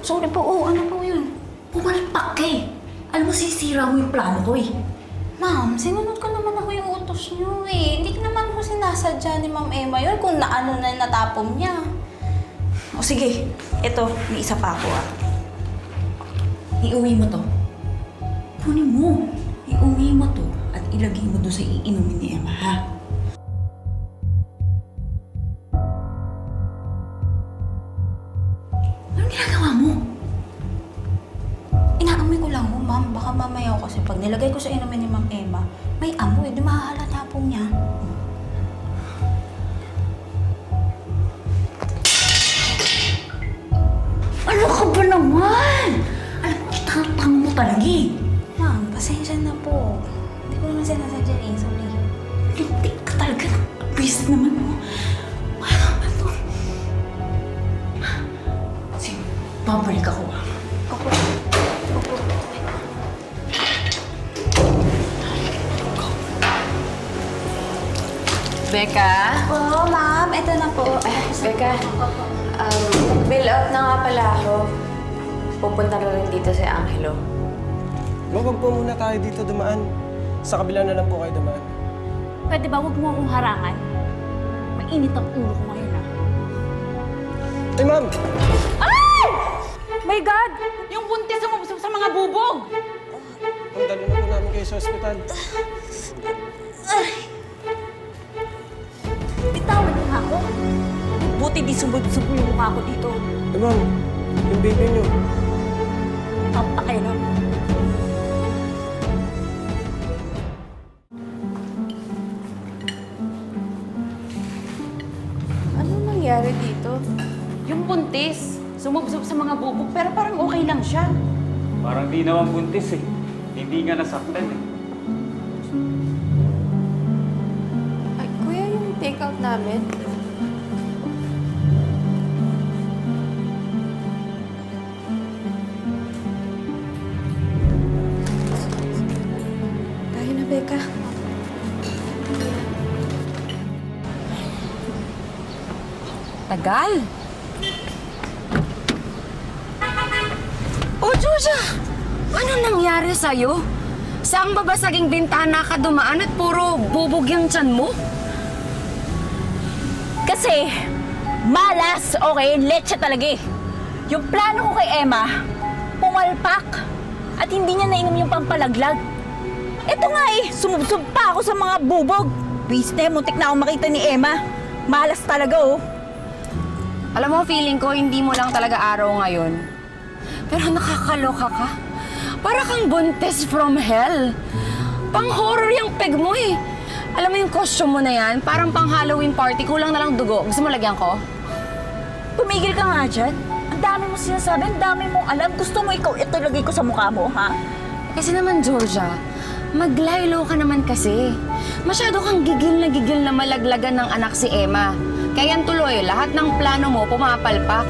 Sorry po, ano po yun? Pumalpak ka eh. Alam mo, sisira mo yung plano ko eh. Ma'am, sinunod ko naman ako yung utos niyo eh. Hindi naman ko sinasadya ni Ma'am Emma yun kung naano na natapon niya. O sige, eto, may isa pa ako ah. Iuwi mo to. Kunin mo. Iuwi mo to at ilagay mo doon sa iinumin ni Emma, ha? Anong ginagawa mo? Inaamoy ko lang ho, ma'am. Baka mamaya kasi pag nilagay ko sa inumin ni Ma'am Emma, may amoy. Di mahahalata po niya. Ano ka ba naman? Alam mo, kitang mo talaga eh. Ma'am, pasensya na po. Hindi ko naman sinasadya eh. Sorry. Lintik ka talaga. Bis naman mo. Ano ba to? Sige, babalik ako ah. Opo. Opo. Becca? Oo, ma'am. Ito na po. Becca, bill out na nga pala ako. Pupunta na rin dito si Angelo. Wag po muna tayo dito dumaan. Sa kabila na lang po kayo dumaan. Pwede ba huwag mo akong harangan? Mainit ang ulo ko ngayon, ah. Ay, ma'am! My God! Yung buntis sumubusog sa mga bubog! Ang dali na po namin kayo sa ospital. Bitawan niyo nga ako. Buti di sumubusog yung mukha ko dito. Ay, ma'am, yung baby niyo. Papakiram. Ano nangyari dito? Yung buntis, sumubusog sa mga bubog, pero parang okay lang siya. Parang di naman buntis eh. Hindi nga nasaktan eh. Ay, kuya, yung take-out namin. Tayo na, Becca. Tagal. Oh, Georgia! Ano nangyari sa'yo? Saan ba basaging bintana ka dumaan at puro bubog yung tiyan mo? Kasi, malas, okay? Leche talaga eh. Yung plano ko kay Emma, pumalpak. At hindi niya nainom yung pampalaglag. Ito nga eh, sumubsob pa ako sa mga bubog. Biste, muntik na akong makita ni Emma. Malas talaga oh. Alam mo, feeling ko hindi mo lang talaga araw ngayon. Pero nakakaloka ka. Para kang buntis from hell. Pang-horror yung peg mo eh. Alam mo yung costume mo na yan, parang pang-Halloween party, kulang na lang dugo. Gusto mo lagyan ko? Tumigil ka nga dyan. Ang dami mo sinasabi, ang dami mong alam. Gusto mo ikaw ito lagay ko sa mukha mo, ha? Kasi naman, Georgia, maglaylo ka naman kasi. Masyado kang gigil na malaglagan ng anak si Emma. Kaya yan tuloy, lahat ng plano mo pumapalpak.